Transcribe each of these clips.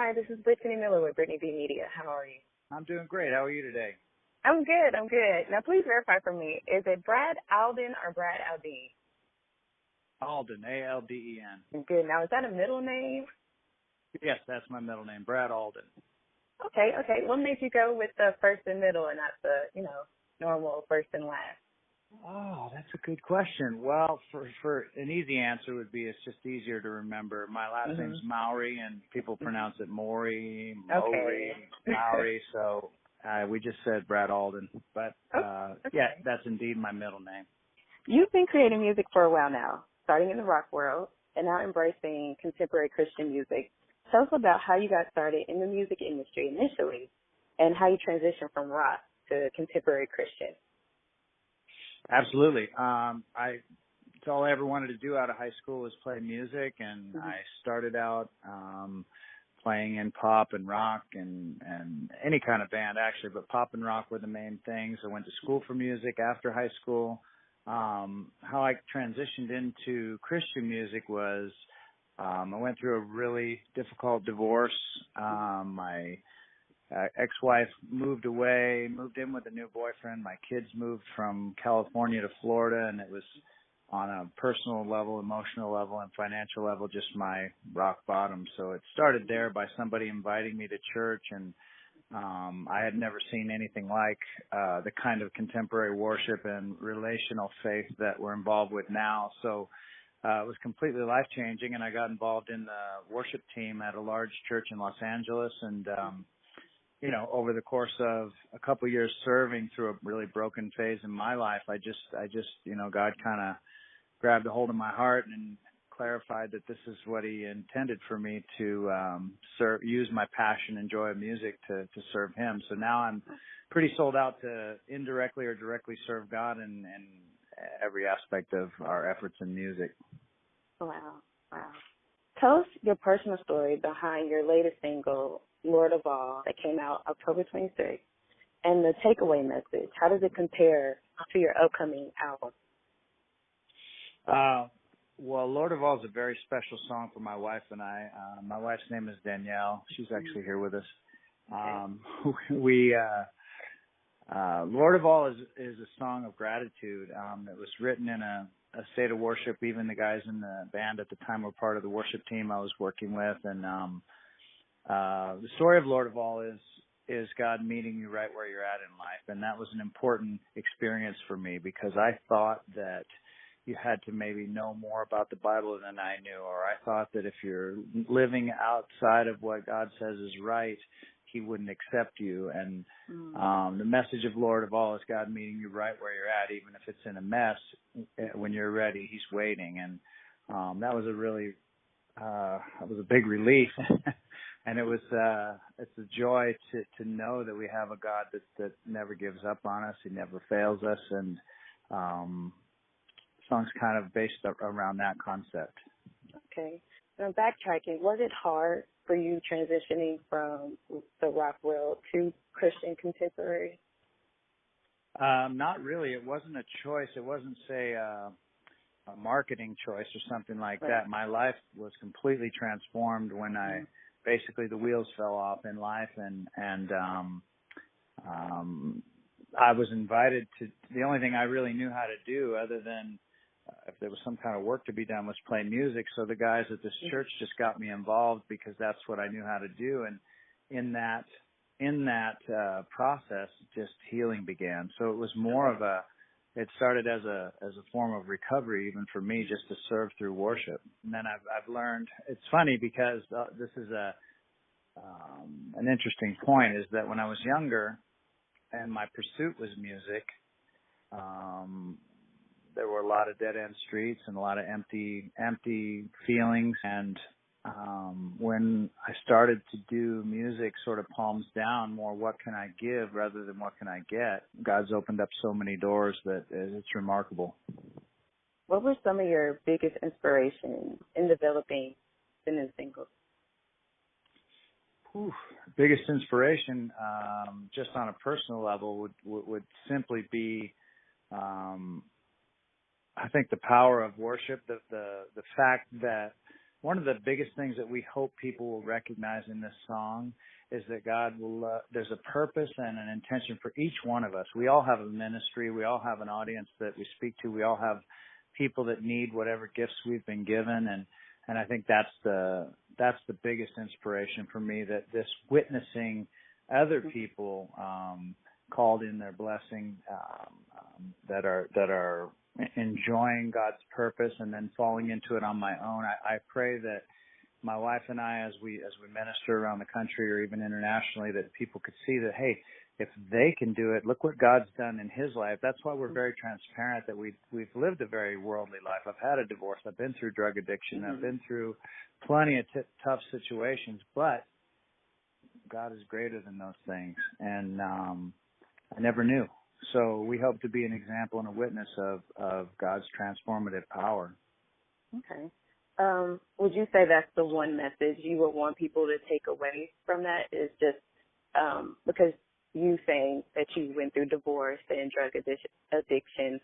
Hi, this is Brittany Miller with Brittany B Media. How are you? I'm doing great. How are you today? I'm good. Now, please verify for me. Is it Brad Alden or Brad Alden? Alden, A-L-D-E-N. Good. Now, is that a middle name? Yes, that's my middle name, Brad Alden. Okay. What made you go with the first and middle and not the, normal first and last? Oh, that's a good question. Well, for an easy answer would be it's just easier to remember. My last name's MOWRY, and people pronounce it MOWRY, MOWRY, so we just said Brad Alden. But, yeah, that's indeed my middle name. You've been creating music for a while now, starting in the rock world and now embracing contemporary Christian music. Tell us about how you got started in the music industry initially and how you transitioned from rock to contemporary Christian. Absolutely. It's all I ever wanted to do out of high school was play music, and I started out playing in pop and rock and any kind of band actually, but pop and rock were the main things. I went to school for music after high school. How I transitioned into Christian music was I went through a really difficult divorce. My ex-wife moved in with a new boyfriend. My kids moved from California to Florida, and it was on a personal level, emotional level, and financial level, just my rock bottom. So it started there by somebody inviting me to church, and I had never seen anything like the kind of contemporary worship and relational faith that we're involved with now. So it was completely life-changing, and I got involved in the worship team at a large church in Los Angeles, and over the course of a couple of years serving through a really broken phase in my life, I just, God kind of grabbed a hold of my heart and clarified that this is what He intended for me to use my passion and joy of music to serve Him. So now I'm pretty sold out to indirectly or directly serve God in every aspect of our efforts in music. Wow. Tell us your personal story behind your latest single, Lord of All, that came out October 26th, and the takeaway message. How does it compare to your upcoming album? Well, Lord of All is a very special song for my wife and I. My wife's name is Danielle. She's actually here with us. Lord of All is a song of gratitude. It was written in a state of worship. Even the guys in the band at the time were part of the worship team I was working with, and the story of Lord of All is God meeting you right where you're at in life. And that was an important experience for me because I thought that you had to maybe know more about the Bible than I knew, or I thought that if you're living outside of what God says is right, He wouldn't accept you. And the message of Lord of All is God meeting you right where you're at, even if it's in a mess. When you're ready, He's waiting. And that was a big relief. And it's a joy to know that we have a God that never gives up on us. He never fails us. And the song's kind of based around that concept. Okay. Now, backtracking, was it hard for you transitioning from the rock world to Christian contemporary? Not really. It wasn't a choice. It wasn't, say, a marketing choice or something like that. My life was completely transformed when basically the wheels fell off in life, and I was invited to. The only thing I really knew how to do, other than if there was some kind of work to be done, was play music. So the guys at this church just got me involved because that's what I knew how to do. And in that process, just healing began. So it was more of it started as a form of recovery, even for me, just to serve through worship. And then I've learned. It's funny because this is an interesting point, is that when I was younger and my pursuit was music, there were a lot of dead-end streets and a lot of empty feelings. And when I started to do music sort of palms down, more what can I give rather than what can I get, God's opened up so many doors that it's remarkable. What were some of your biggest inspirations in developing the new single? Biggest inspiration, just on a personal level, would simply be I think the power of worship, the fact that one of the biggest things that we hope people will recognize in this song is that God will, there's a purpose and an intention for each one of us. We all have a ministry. We all have an audience that we speak to. We all have people that need whatever gifts we've been given. And I think that's the biggest inspiration for me, that this witnessing other people, called in their blessing, that are enjoying God's purpose and then falling into it on my own. I pray that my wife and I, as we minister around the country or even internationally, that people could see that, hey, if they can do it, look what God's done in his life. That's why we're very transparent, that we've lived a very worldly life. I've had a divorce. I've been through drug addiction. I've been through plenty of tough situations, but God is greater than those things. And I never knew. So we hope to be an example and a witness of God's transformative power. Okay. Would you say that's the one message you would want people to take away from that, is just because you saying that you went through divorce and drug addiction,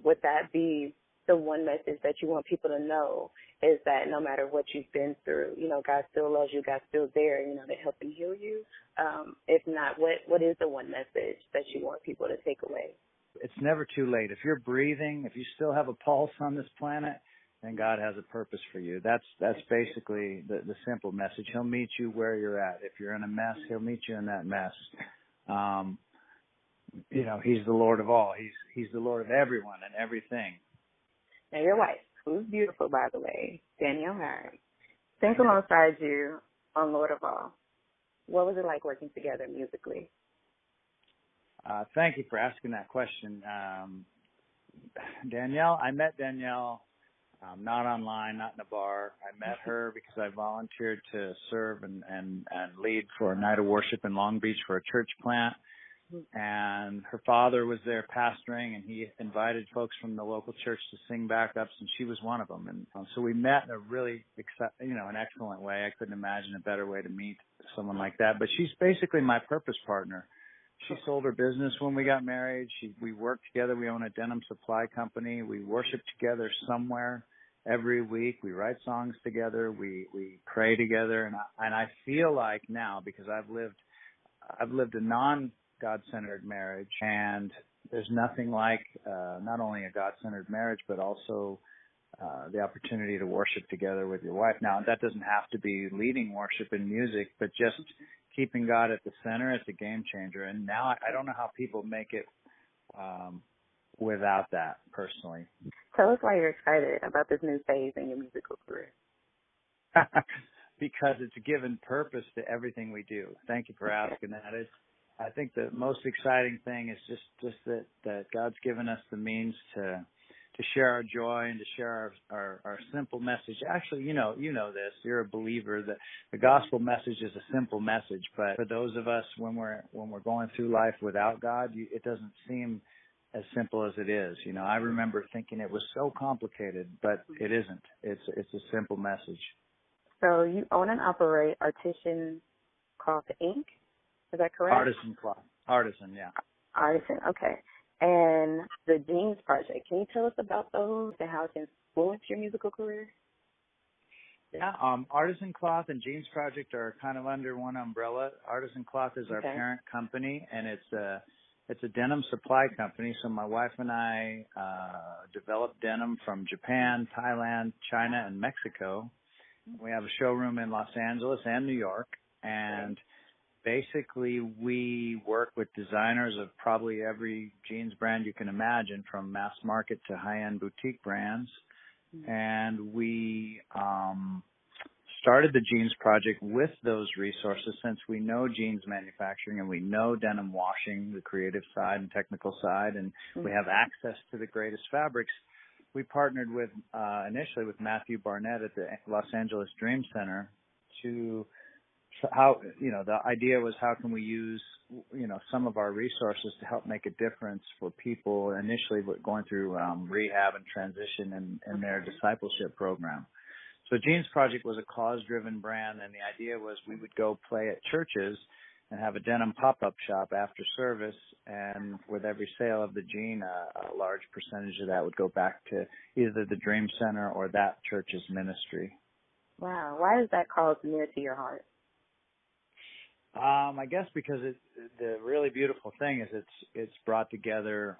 would that be the one message that you want people to know, is that no matter what you've been through, God still loves you, God's still there, to help and heal you? If not, what is the one message that you want people to take away? It's never too late. If you're breathing, if you still have a pulse on this planet, then God has a purpose for you. That's basically the simple message. He'll meet you where you're at. If you're in a mess, he'll meet you in that mess. He's the Lord of all. He's the Lord of everyone and everything. Now, your wife, who's beautiful, by the way, Danielle Mowry, sings alongside you on Lord of All. What was it like working together musically? Thank you for asking that question. I met Danielle not online, not in a bar. I met her because I volunteered to serve and lead for a night of worship in Long Beach for a church plant. And her father was there pastoring, and he invited folks from the local church to sing backups, and she was one of them. And so we met in a really, an excellent way. I couldn't imagine a better way to meet someone like that. But she's basically my purpose partner. She sold her business when we got married. We worked together. We own a denim supply company. We worship together somewhere every week. We write songs together. We pray together. And I feel like now, because I've lived a non-God-centered marriage, and there's nothing like not only a God-centered marriage, but also the opportunity to worship together with your wife. Now, that doesn't have to be leading worship in music, but just keeping God at the center. It's a game changer. And now I don't know how people make it without that, personally. Tell us why you're excited about this new phase in your musical career. Because it's given purpose to everything we do. Thank you for asking that. I think the most exciting thing is just that God's given us the means to share our joy and to share our simple message. Actually, you know this. You're a believer that the gospel message is a simple message, but for those of us when we're going through life without God, it doesn't seem as simple as it is. I remember thinking it was so complicated, but it isn't. It's a simple message. So you own and operate Artisan Cloth Inc. Is that correct? Artisan Cloth. Artisan, yeah. Artisan, okay. And the Jeans Project, can you tell us about those and how it's influenced your musical career? Yeah, Artisan Cloth and Jeans Project are kind of under one umbrella. Artisan Cloth is our parent company, and it's a denim supply company. So my wife and I develop denim from Japan, Thailand, China, and Mexico. We have a showroom in Los Angeles and New York, and basically we work with designers of probably every jeans brand you can imagine, from mass market to high-end boutique brands. And we started the Jeans Project with those resources, since we know jeans manufacturing and we know denim washing, the creative side and technical side, and we have access to the greatest fabrics. We partnered with initially with Matthew Barnett at the Los Angeles Dream Center the idea was, how can we use some of our resources to help make a difference for people initially going through rehab and transition in their discipleship program. So Jeans Project was a cause-driven brand, and the idea was we would go play at churches and have a denim pop-up shop after service, and with every sale of the jean, a large percentage of that would go back to either the Dream Center or that church's ministry. Wow. Why is that cause near to your heart? I guess because the really beautiful thing is it's brought together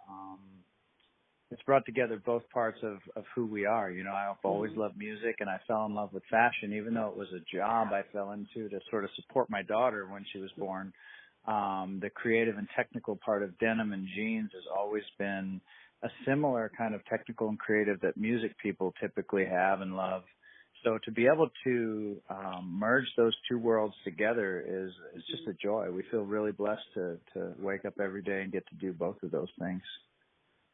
both parts of who we are. You know, I've always loved music, and I fell in love with fashion, even though it was a job I fell into to sort of support my daughter when she was born. The creative and technical part of denim and jeans has always been a similar kind of technical and creative that music people typically have and love. So to be able to merge those two worlds together is just a joy. We feel really blessed to wake up every day and get to do both of those things.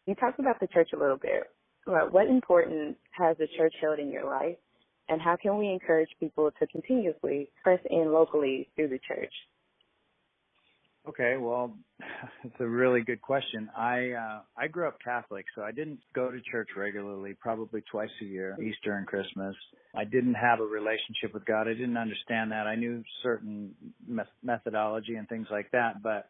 You talked about the church a little bit. What importance has the church held in your life, and how can we encourage people to continuously press in locally through the church? Okay, well, it's a really good question. I grew up Catholic, so I didn't go to church regularly, probably twice a year, Easter and Christmas. I didn't have a relationship with God. I didn't understand that. I knew certain methodology and things like that, but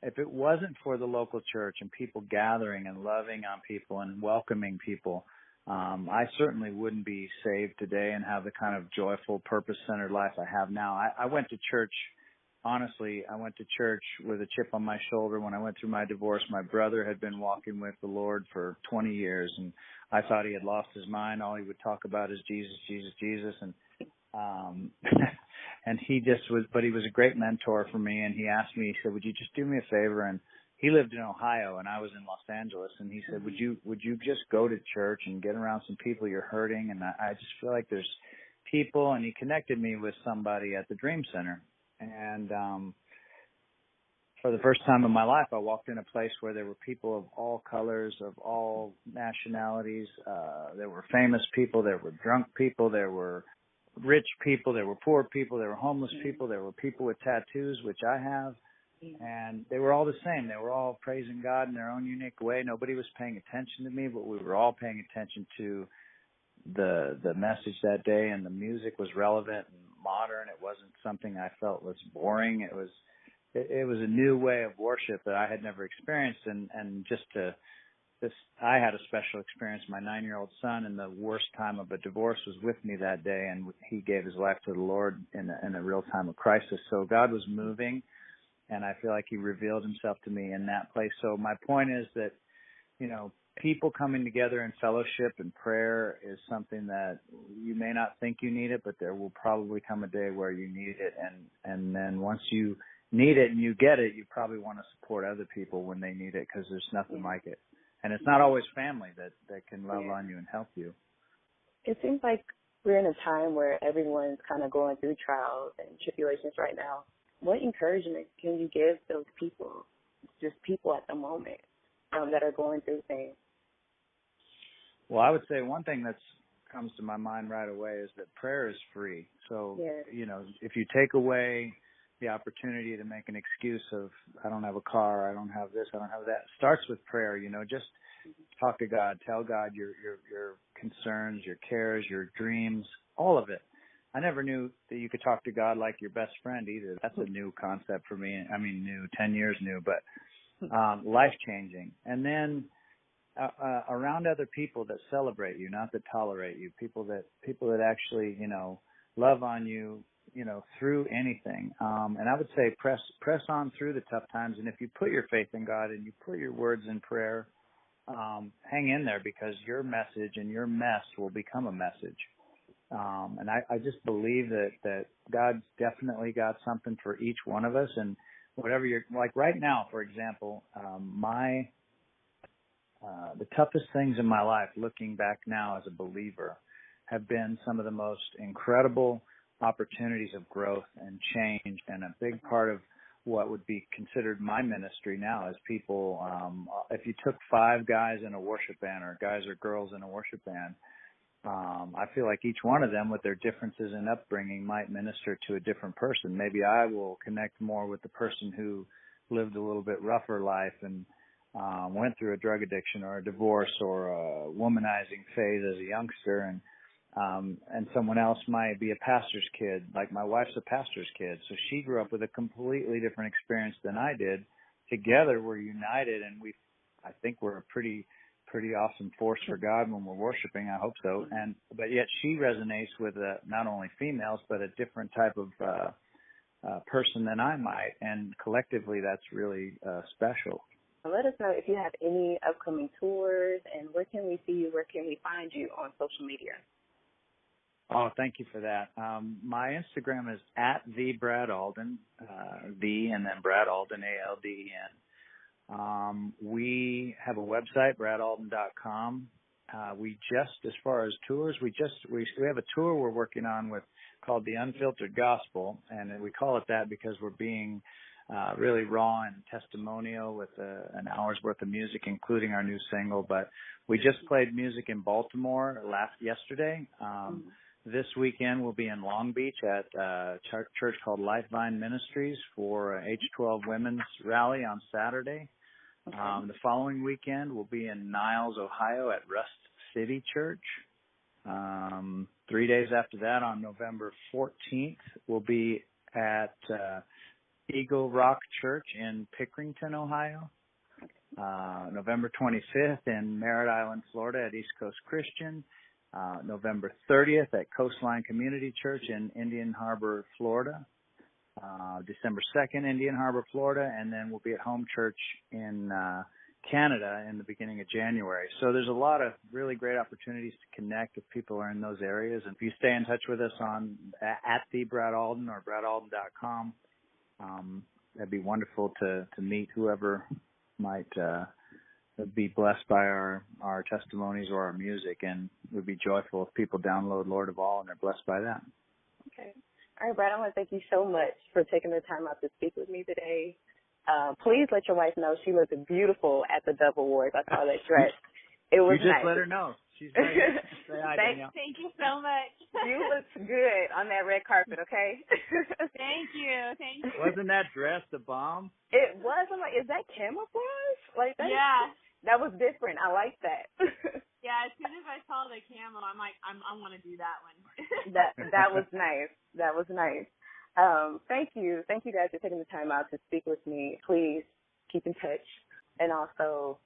if it wasn't for the local church and people gathering and loving on people and welcoming people, I certainly wouldn't be saved today and have the kind of joyful, purpose-centered life I have now. I went to church. Honestly, I went to church with a chip on my shoulder when I went through my divorce. My brother had been walking with the Lord for 20 years, and I thought he had lost his mind. All he would talk about is Jesus, Jesus, Jesus. And and he just was, but he was a great mentor for me. And he asked me, he said, would you just do me a favor? And he lived in Ohio and I was in Los Angeles. And he said, would you just go to church and get around some people you're hurting? And I just feel like there's people, and he connected me with somebody at the Dream Center. And for the first time in my life, I walked in a place where there were people of all colors, of all nationalities. There were famous people, there were drunk people, there were rich people, there were poor people, there were homeless people, there were people with tattoos, which I have, and they were all the same. They were all praising God in their own unique way. Nobody was paying attention to me, but we were all paying attention to the message that day, and the music was relevant and modern. It wasn't something I felt was boring. It was a new way of worship that I had never experienced, and I had a special experience. My 9-year-old son, in the worst time of a divorce, was with me that day, and he gave his life to the Lord in a real time of crisis. So God was moving, and I feel like he revealed himself to me in that place. So my point is that, you know, people coming together in fellowship and prayer is something that you may not think you need it, but there will probably come a day where you need it. And then once you need it and you get it, you probably want to support other people when they need it, because there's nothing like it. And it's not always family that can love on you and help you. It seems like we're in a time where everyone's kind of going through trials and tribulations right now. What encouragement can you give those people, just people at the moment, that are going through things? Well, I would say one thing that comes to my mind right away is that prayer is free. So, you know, if you take away the opportunity to make an excuse of, I don't have a car, I don't have this, I don't have that, it starts with prayer. You know, just talk to God, tell God your concerns, your cares, your dreams, all of it. I never knew that you could talk to God like your best friend either. That's a new concept for me. I mean, new, 10 years new, but life-changing. And then around other people that celebrate you, not that tolerate you, people that actually, you know, love on you, you know, through anything. And I would say press on through the tough times. And if you put your faith in God and you put your words in prayer, hang in there, because your message and your mess will become a message. And I just believe that God's definitely got something for each one of us. And whatever you're, like right now, for example, the toughest things in my life, looking back now as a believer, have been some of the most incredible opportunities of growth and change, and a big part of what would be considered my ministry now is people, if you took 5 guys in a worship band, or guys or girls in a worship band, I feel like each one of them, with their differences in upbringing, might minister to a different person. Maybe I will connect more with the person who lived a little bit rougher life and went through a drug addiction or a divorce or a womanizing phase as a youngster, and someone else might be a pastor's kid. Like my wife's a pastor's kid, so she grew up with a completely different experience than I did. Together we're united, and I think we're a pretty pretty awesome force for God when we're worshiping. I hope so. But yet she resonates with not only females, but a different type of person than I might. And collectively, that's really special. Let us know if you have any upcoming tours, and where can we see you? Where can we find you on social media? Oh, thank you for that. My Instagram is @the_Brad_Alden, and then Brad Alden, ALDEN. We have a website, bradalden.com. We just, as far as tours, we have a tour we're working on called The Unfiltered Gospel, and we call it that because we're being really raw and testimonial with an hour's worth of music, including our new single. But we just played music in Baltimore yesterday. This weekend we'll be in Long Beach at a church called Lifevine Ministries for H12 Women's Rally on Saturday. Okay. The following weekend we'll be in Niles, Ohio at Rust City Church. 3 days after that, on November 14th, we'll be at Eagle Rock Church in Pickerington, Ohio. November 25th in Merritt Island, Florida at East Coast Christian. November 30th at Coastline Community Church in Indian Harbor, Florida. December 2nd, Indian Harbor, Florida. And then we'll be at Home Church in Canada in the beginning of January. So there's a lot of really great opportunities to connect if people are in those areas. And if you stay in touch with us at the Brad Alden or bradalden.com, that'd be wonderful to meet whoever might be blessed by our testimonies or our music, and we'd be joyful if people download Lord of All and they're blessed by that. Okay. All right, Brad, I want to thank you so much for taking the time out to speak with me today. Please let your wife know she looked beautiful at the Dove Awards. I saw that dress. It was You just nice. let her know. She's very Say hi, Danielle. Thank you so much. You look good on that red carpet, okay? Thank you. Wasn't that dress the bomb? It was. I'm like, is that camouflage? Like that? Yeah. That was different. I like that. Yeah, as soon as I saw the camo, I'm like, I want to do that one. that was nice. That was nice. Thank you. Thank you guys for taking the time out to speak with me. Please keep in touch. And also,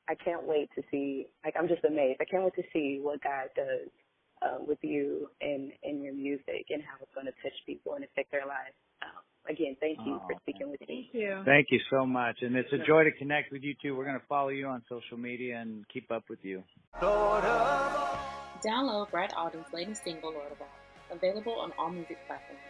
I can't wait to see, I'm just amazed. I can't wait to see what God does with you and your music and how it's going to touch people and affect their lives. Again, thank you for speaking with me. Thank you. Thank you so much. And it's a joy to connect with you, too. We're going to follow you on social media and keep up with you. Download Brad Alden's latest single, Lord of All, available on all music platforms.